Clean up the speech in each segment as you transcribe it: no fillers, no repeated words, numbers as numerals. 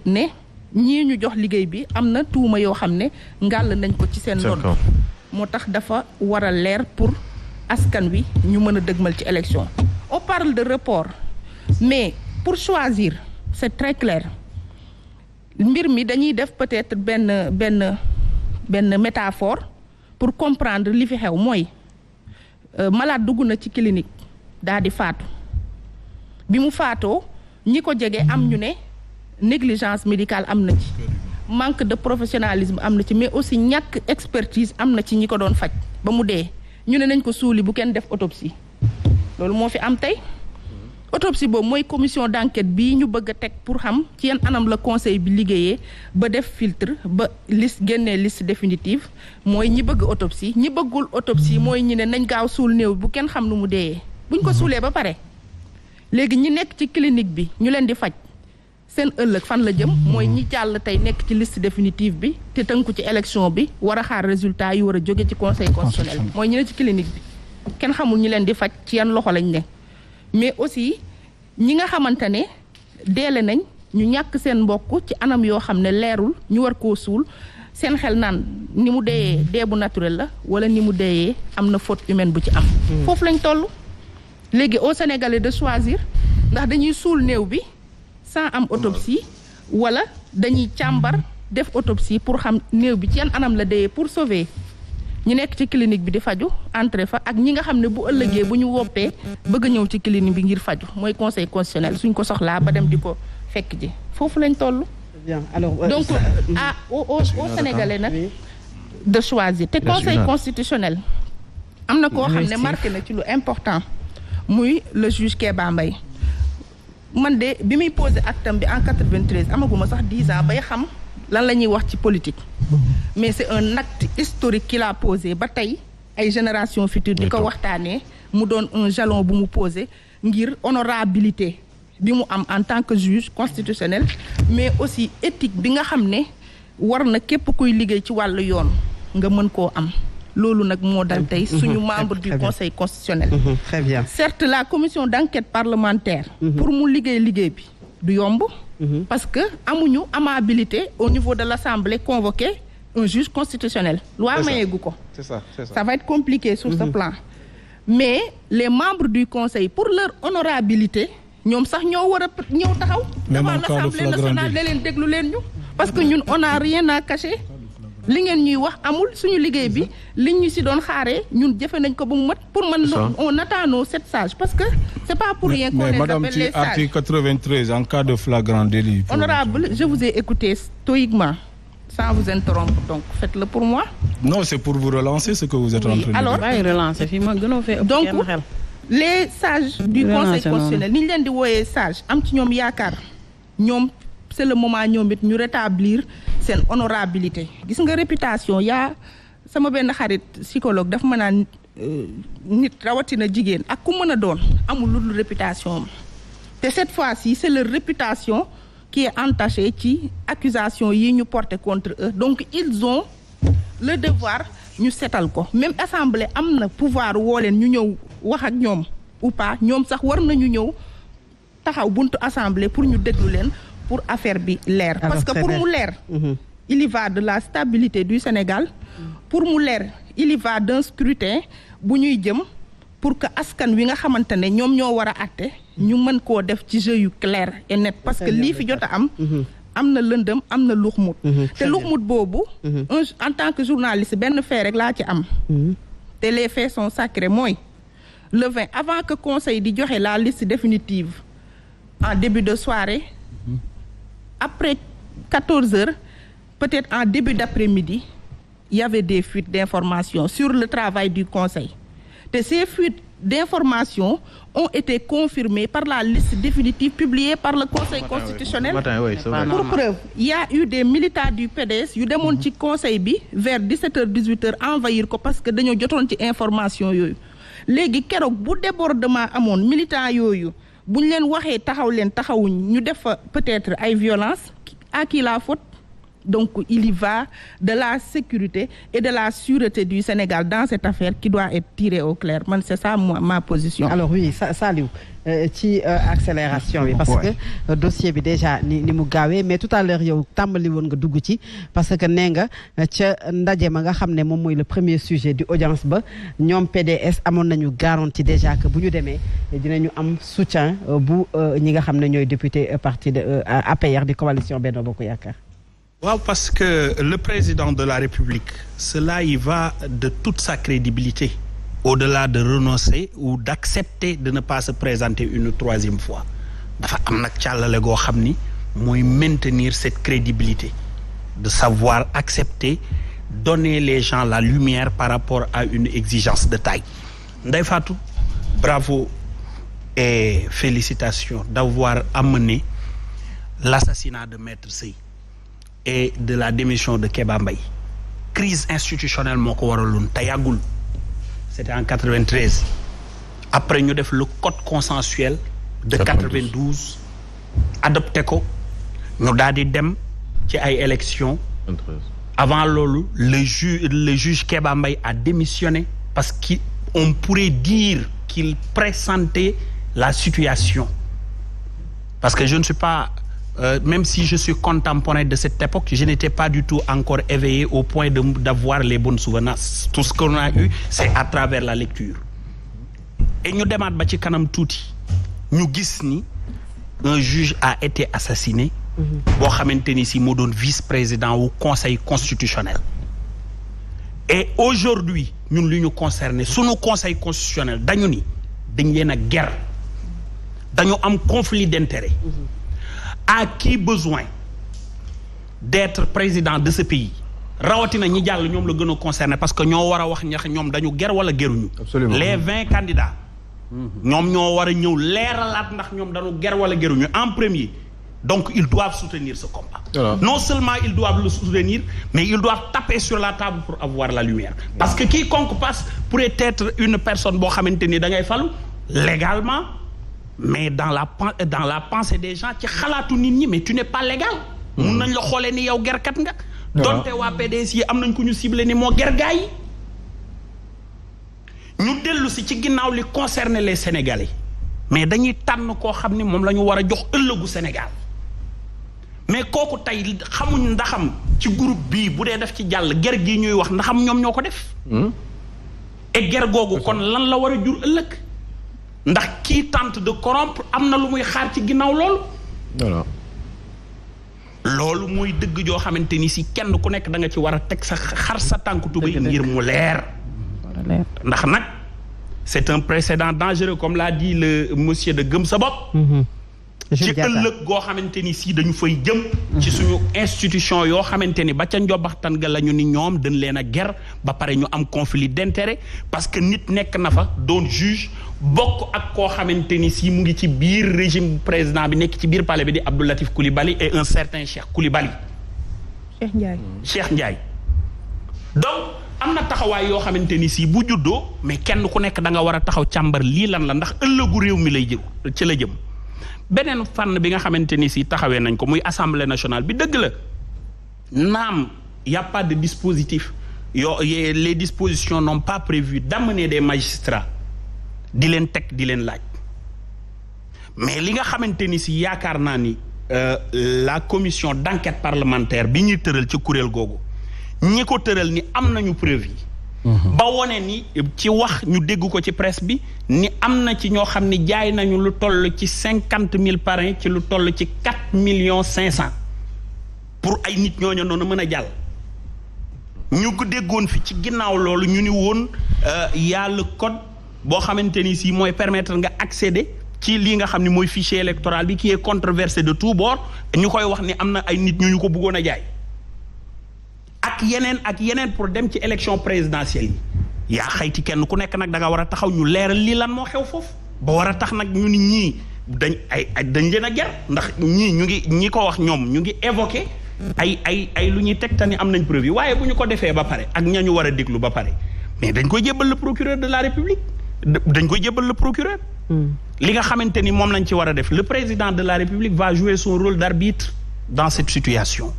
ne ñii ñu jox liggéey bi am na tuuma yoo xam ne ngàll nañ ko ci seen ndodd moo tax dafa war a leer pour askan wi ñu mën a dëgmal ci élection. On parle de report mais pour choisir c'est très clair mbir mi dañuy def peut-être benn métaphore pour comprendre li fi xew mooy malade dugg na ci clinique daal di faatu bi mu faatoo ñi ko jege am ñu ne négligence médicale am na ci manque de professionnalisme am na ci mais aussi ñàkk expertise am na ci ñi ko doon faj ba mu dee ñu ne nañ ko suuli bu kenn def autopsie loolu moo fi am tey autopsie boobu mooy commission d'enquête bii ñu bëgg a teg pour xam ci yan anam la conseil bi liggéeyee ba def filtre ba liste génnee liste définitive mooy ñi bëgg autopsie ñi bëggul autopsie mooy ñi ne nañ gaaw suul néew bu kenn xam nu mu deeyee buñ ko suulee ba pare léegi ñi nekk ci clinique bi ñu leen di faj seen ëllëg fan la jëm mooy ñi jàll tey nekk ci liste définitive bi te tënku ci élection bi war a xaar résultat yi war a jóge ci conseil constitutionnel mooy ñu ne ci clinique bi kenn xamul ñi leen di faj ci yan loxo lañ ne mais aussi ñi nga xamante ne deele nañ ñu ñàkk seen mbokk ci anam yoo xam ne leerul ñu war koo suul seen xel naan ni mu deeyee dee bu naturel la wala ni mu deeyee am na faute humaine bu ci am foofu lañ toll léegi au Sénégalais de choisir ndax dañuy suul néew bi sans am autopsie wala dañuy càmbar def autopsie pour xam néew bi ci yan anam la deeyee pour sauver ñi nekk ci clinique bi di faju entré fa ak ñi nga xam ne bu ëllëgee bu ñu woppee bëgg a ñëw ci clinique bi ngir faju mooy conseil constitutionnel suñ ko soxlaa ba dem di ko fekk ji foofu lañ toll. Bien, alors, donc au Sénégalais nag de choisir te conseil constitutionnel am na koo xam ne marqué na ci lu important muy le juge Kéba Mbaye man de bi muy posé actam bi en 93 amaguma sax 10 ans bay xam lan la ñuy wax ci politique mais c'est un acte historique qu'il a posé ba tey ay génération future di ko waxtaanee mu doon un jalon bu mu posé ngir honorabilité bi mu am en tant que juge constitutionnel mais aussi éthique bi nga xam ne war na képp kuy liggéey ci wàllu yoon nga mën koo am loolu nag moo dal tey suñu membre du conseil constitutionnel. Très bien. Certes la commission d'enquête parlementaire pour mu liggéey bi du yomb parce que amuñu amabilité au niveau de l'Assemblée convoquer un juge constitutionnel loi mayeegu ko ça va être compliqué sur ce plan mais les membres du conseil pour leur honorabilité ñoom sax ñoo war a ñëw taxaw devant l'Assemblée nationale ne leen déglu leen ñu parce que ñun on a rien à cacher li ngeen ñuy wax amul suñu liggéey bi liñ ñu si doon xaaree ñun jëfe nañ ko ba mu mat pour man on attend nos 7 sages parce que c'est pas pour rien qu'on les appelle les sages. Mais madame, ci article 93 en cas de flagrant délit. Honorable, je vous ai écouté stoïquement sans vous interrompre donc faites-le pour moi. Non, c'est pour vous relancer ce que vous êtes en train de dire. Alors donc les sages du conseil constitutionnel ni ñu leen di wooyee sage am ci ñoom yaakaar ñoom c'est le moment ñoom it ñu rétablir seen honorabilité gis nga réputation yaa sama benn xarit psychologue daf ma naan nit rawatina jigéen ak ku mën a doon amul lu dul réputation am te cette fois-ci c'est leur réputation qui est entachée ci accusation yi ñu porter contre eux donc ils ont le devoir ñu setal ko même assemblée am na pouvoir woo leen ñu ñëw wax ak ñoom ou pas ñoom sax war nañu ñëw taxaw buntu assemblée pour ñu déglu leen pour affaire bi leer parce que pour mu leer il y va de la stabilité du Sénégal pour mu leer il y va d'un scrutin bu ñuy jëm pour que askan wi nga xamante ne ñoom ñoo war a àtte ñu mën koo def ci jeu yu clair et net parce que lii fi jot a am na lëndëm am na luxmut te luxmut boobu en tant que journaliste benn fait rek laa ci am te les faits sont sacrés mooy le 20 avant que conseil di joxe la liste définitive en début de soirée après 14 heures peut-être en début d'après-midi il y avait des fuites d'informations sur le travail du conseil te ces fuites d'informations ont été confirmées par la liste définitive publiée par le conseil constitutionnel. Pour preuve il y a eu des militants du PDS yu demoon ci conseil bi vers 17h 18h envahir ko parce que dañoo jotoon ci information yooyu léegi keroog bu débordement amoon militants yooyu bu ñu leen waxee taxaw leen taxawuñ ñu def fa peut-être ay violences à qui la faute Donc il y va de la sécurité et de la sûreté du Sénégal dans cette affaire qui doit être tirée au clair. Man, c'est ça ma position. Alors oui, Saliou, ci accélération bi parce que dossier bi déjà ni mu gaawee mais tout à l'heure yow tàmbali woon nga dugg ci parce que nee nga ca ndaje ma nga xam ne moom mooy le premier sujet du audience ba ñoom PDS amoon nañu garantie déjà que bu ñu demee dinañu am soutien bu ñi nga xam ne ñooy député parti de APR di coalition Benno Bokk Yaakaar. Waaw, parce que le président de la République, cela y va de toute sa crédibilité, au-delà de renoncer ou d'accepter de ne pas se présenter une troisième fois. Dafa am nag càllale goo xam ni mooy maintenir cette crédibilité, de savoir accepter, donner les gens la lumière par rapport à une exigence de taille. Ndeye Fatou, bravo et félicitations d'avoir amené l'assassinat de Maître Sey et de la démission de Kéba Mbaye. Crise institutionnelle moo ko waraloon te yàggul. C'était en 93. Après ñu def le code consensuel de 92 adopté ko ñu daal di dem ci ay élections. Avant loolu le juge Kéba Mbaye a démissionné parce qu'on pourrait dire qu'il pressentait la situation. Parce que je ne suis pas même si je suis contemporain de cette époque, je n'étais pas du tout encore éveillé au point d'avoir les bonnes souvenances. Tout ce qu'on a eu, c'est à travers la lecture. Et ñu demaat ba ci kanam tuuti ñu gis ni un juge a été assassiné. boo xamante ni si moo doon vice-président wu conseil constitutionnel. Et aujourd'hui ñun li ñu concerné sunu conseil constitutionnel dañu ni dañ leen a ger dañu am conflit d'intérêt. À qui besoin d'être président de ce pays rawatina ñi jàll ñoom la gën a concerné parce que ñoo war a wax ñax ñoom dañu ger wala geruñu. Absolument. Les 20 candidats ñoom ñoo war a ñëw leeralaat ndax ñoom dañu ger wala geruñu en premier. Donc ils doivent soutenir ce combat. Alors. Non seulement ils doivent le soutenir, mais ils doivent taper sur la table pour avoir la lumière. Parce que quiconque passe pourrait être une personne boo xamante ni da ngay falu légalement. Mais dans la pensée des gens ci xalaatu nit ñi mais tu n'es pas légal. mun nañ la xoolee ni yow gerkat nga. donte waa PDS yi am nañ ko ñu ciblé ni moo ger gaa yi. ñu dellu si ci ginnaaw li concerner les Sénégalais mais dañuy tànn koo xam ni moom la ñu war a jox ëllëgu Sénégal mais kooku tey xamuñ ndaxam ci groupe bii bu dee def ci jàll ger gii ñuy wax ndaxam ñoom ñoo ko def. et ger googu kon lan la war a jur ëllëg. ndax kii tente de corrompre am na lu muy xaar ci ginnaaw loolu. voilà. loolu mooy dëgg joo xamante ni si kenn ku nekk da nga ci war a teg sa xar sa tànku tubéy ngir mu leer. ndax nag c'est un précédent dangereux comme l'a dit le monsieur de Gëm sa bopp. ci ëllëg goo xamante ni si dañu fay jëm. ci suñu institution yoo xamante ni ba ca njobaxtan ga la ñu ni ñoom dañ leen a ger ba pare ñu am conflit d'intérêt parce que nit nekk na fa doon juge. bokk ak koo xamante ni si mu ngi ci biir régime président bi nekk ci biir palais bi di Abdou Latif Coulibaly et un certain Cheikh Coulibaly. Cheikh Ndiaye. Donc am na taxawaay yoo xamante ni si bu juddoo mais kenn ku nekk da nga war a taxaw càmbar lii lan la ndax ëllëgu réew mi lay jëm ci la jëm. beneen fànn bi nga xamante ni si taxawee nañ ko muy assemblée nationale bi dëgg la naam y a pas de dispositif les dispositions n'ont pas prévu d'amener des magistrats. di leen teg di leen laaj mais li nga xamante ni si yaakaar naa ni la commission d'enquête parlementaire bi ñuy tëral ci kuréel googu ñi ko tëral ni am nañu preuve yi ba wone ni ci wax ñu dégg ko ci presse bi ni am na ci ñoo xam ni jaay nañu lu toll ci 50,000 parrains ci lu toll ci 4,500,000 pour ay nit ñooñu noonu mën a jàll ñu ko déggoon fi ci ginnaaw loolu ñu ni woon y a le code boo xamante ni si mooy permettre nga accéder ci lii nga xam ne mooy fichier électoral bi qui est controversé de tous bords ñu koy wax ni am na ay nit ñu ko bëggoon a jaay ak yeneen pour dem ci élection présidentielle yi yaa xayti kenn ku nekk nag da nga war a taxaw ñu leeral lii lan moo xew foofu ba war a tax nag ñu ni ñii dañ leen a ger ndax ñi ko wax ñoom ñu ngi évoqué ay lu ñuy teg te ni am nañ preuve yi waaye bu ñu ko defee ba pare ak ñañu war a déglu ba pare mais dañ koy jébbal le procureur de la République dañ koy jébbal le procureur. li nga xamante ni moom lañ ci war a def le président de la République va jouer son rôle d'arbitre dans cette situation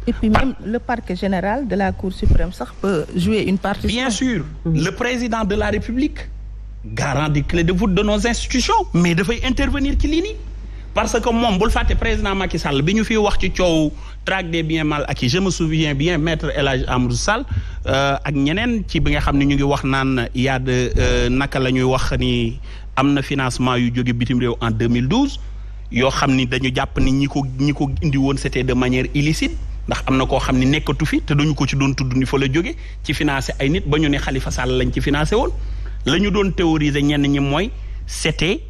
Et puis même le parquet général de la Cour suprême sax peut jouer une partition. Bien sûr, le président de la République, garant des clés de voûte de nos institutions, mais dafay intervenir ci lii nii parce que moom bul fàtte président Macky Sall bi ñu fi wax ci coow traque des biens mal acquis je me souviens bien maître El Hadj Amadou Sall ak ñeneen ci bi nga xam ne ñu ngi wax naan y a de naka la ñuy wax ni am na financement yu jóge bitim réew en 2012 yoo xam ni dañu jàpp ni ñi ko indi woon c'était de manière illicite ndax am na koo xam ni nekkatu fi te duñu ko ci doon tudd ni fa la jóge ci financé ay nit ba ñu ne Khalifa Sall lañ ci financé woon la ñu doon théoriser ñenn ñi mooy c'était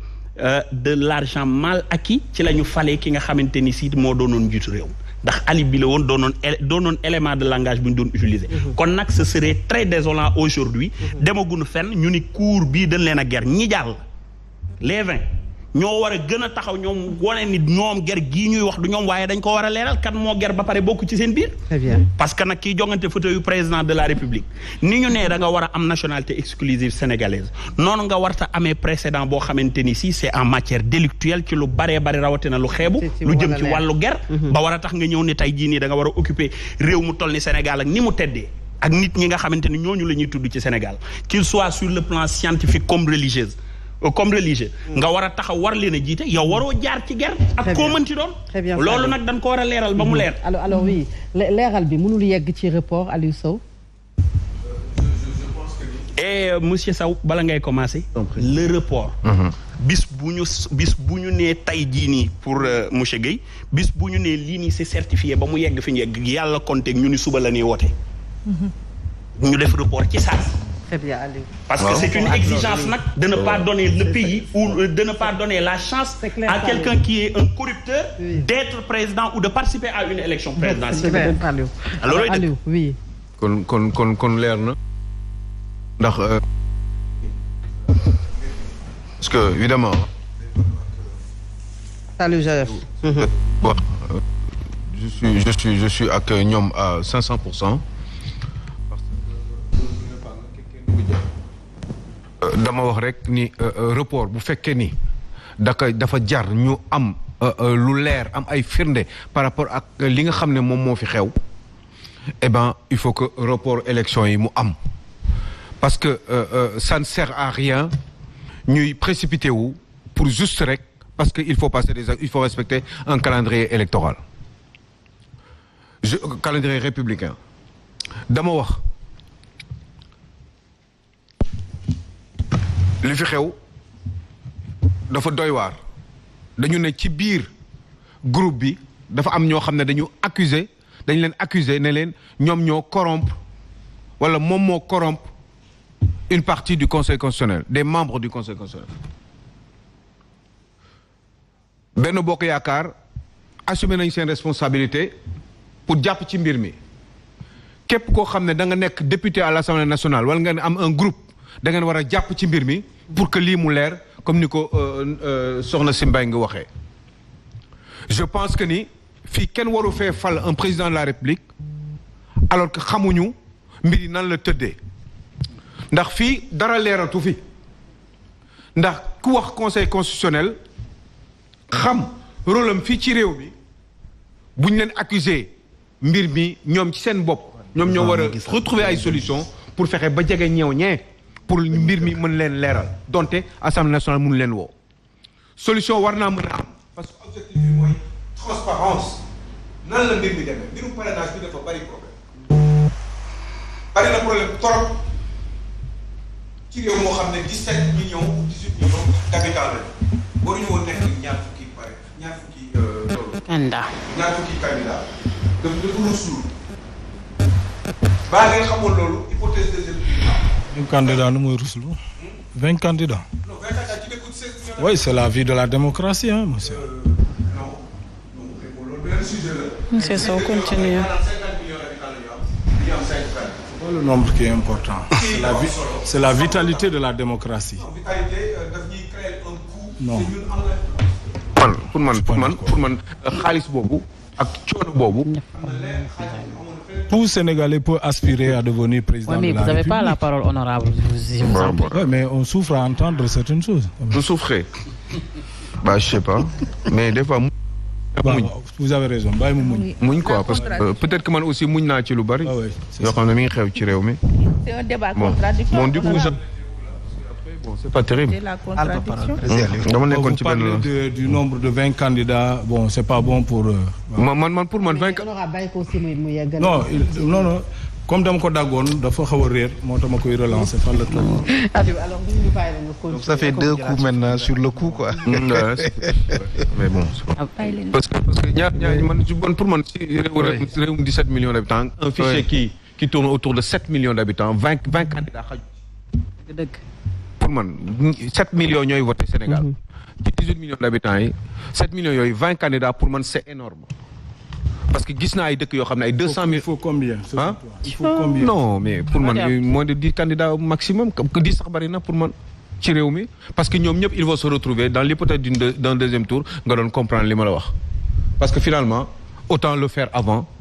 de l'argent mal acquis ci la ñu falee ki nga xamante ni si moo doonoon njiitu réew ndax ali bi la woon doonoon élément de langage bu ñu doon utiliser. kon nag ce serait très désolant aujourd'hui demaguñu fenn ñu ni cour bii dañ leen a ger ñi jàll les 20 ñoo war a gën a taxaw ñoom wane ni ñoom ger gii ñuy wax du ñoom waaye dañ ko war a leeral kan moo ger ba pare bokk ci seen biir. Très bien. parce que nag kii jongante fauteuil président de la République ni ñu nee da nga war a am nationalité exclusive sénégalaise noonu nga warta amee précédent boo xamante ni si c'est en matière délictuelle ci lu baree bari rawatina lu xeebu lu jëm ci wàllu ger ba war a tax nga ñëw ni tey jii nii da nga war a occuper réew mu toll ni Sénégal ak ni mu teddee ak nit ñi nga xamante ni ñooñu la ñuy tudd ci Sénégal qu'il soit sur le plan scientifique comme religieux nga war a taxaw war leen a jiite yow waroo jaar ci ger ak koo mënti doon loolu nag dañ ko war a leeral ba mu leer alors oui leeral bi mënul yegg ci report Aliou Sow. et monsieur Sow bala ngay commencer le report bis bu ñu nee tey jii nii pour monsieur Guèye bis bu ñu nee lii nii c'est certifié ba mu yegg fi ñu yegg yàlla compté ñu ni suba la ñuy woote ñu def report ci saa Très bien, Aliou. Parce que c'est une exigence nag de ne pas donner le pays ou de ne pas donner la chance à quelqu'un qui est un corrupteur d'être président ou de participer à une élection présidentielle. Alors Aliou, oui. kon leer na ndax parce que évidemment. Salut Joseph. Je suis ak ñoom à 500%. dama wax rek ni report bu fekkee ni dafa jar ñu am lu leer am ay firnde par rapport ak li nga xam ne moom moo fi xew eh ben il faut que report élection yi mu am parce que ça ne sert à rien ñuy précipiter wu pour juste rek parce que il faut respecter un calendrier électoral calendrier républicain dama wax li fi xew dafa doy waar dañu ne ci biir groupe bi dafa am ñoo xam ne dañu leen accuser ne leen ñoom ñoo corrompre wala moom moo corrompre une partie du conseil constitutionnel des membres du conseil constitutionnel Benno Bokk Yaakaar assumé nañ seen responsabilité pour jàpp ci mbir mi képp koo xam ne da nga nekk député à l'Assemblée nationale wala nga am un groupe da ngeen war a jàpp ci mbir mi pour que lii mu leer comme ni ko soxna si Mbaye nga waxee je pense que ni fii kenn waru fee fal un président de la République alors que xamuñu mbir yi nan la tëddee ndax fii dara leeratu fi ndax ku wax conseil constitutionnel xam rôle am fii ci réew mi buñ leen accuser mbir mi ñoom ci seen bopp ñoom ñoo war a retrouver ay solutions pour fexe ba jege ñee pour mbir mi mën leen leeral donte assemblée nationale mënu leen woo solution war naa mën a am parce que objectif bi mooy transparence nan la mbir mi demee mbirum parrainage bi dafa bari problème trop ci réew moo xam ne 17 millions ou 18 millions d'habitants lañu waruñu woon nekk ñaar fukki candidat dafa rusul baa ngeen xamoon loolu hypothèse deuxième tour. 20 candidats nu muy ruslu 20 candidats. Non, 20 candidats, tu n'écoutes 16 millions. Oui, c'est la vie de la démocratie, hein, monsieur. Monsieur Sow, continue. C'est pas le nombre qui est important. C'est la vitalité de la démocratie. Non. pour man xaalis boobu ak coono boobu. Tout Sénégalais peut aspirer à devenir président de la République. Mais vous n'avez pas la parole honorable. Ouais, mais on souffre à entendre certaines choses. Vous souffrez? Je sais pas. Mais des fois. vous avez raison bàyyi mu muñ. muñ quoi parce que peut-être que man aussi muñ naa ci lu bari. yoo xam ne mi ngi xew ci réew mi. c'est un débat contradictoire. Bon du coup bon c'est pas terrible. C'est la contradiction. dama nekkoon ci benn. Vous parlez du nombre de 20 candidats bon c'est pas bon pour. man pour man 20. non. Comme dama ko daggoon dafa xaw a réer moo tax ma koy relancer fan la toll. Donc ça fait 2 coups maintenant sur le coup quoi. Mais bon. Parce que ñaar man pour man ci réewum 17 millions d'habitants un fichier qui tourne autour de 7 millions d'habitants 20 candidats xaju. Pour man 7 millions ñooy voté Sénégal. Ci 18 millions d'habitants yi 7 millions yooyu 20 candidats pour man c'est énorme. Parce que gis naa ay dëkk yoo xam ne ay 200 000. Il faut combien? Hein? Il faut combien? Non mais pour man moins de 10 candidats au maximum que 10 sax bari na pour man ci réew mi parce que ñoom ñëpp ils vont se retrouver dans l'hypothèse d'un deuxième tour nga doon comprendre li ma la wax. Parce que finalement autant le faire avant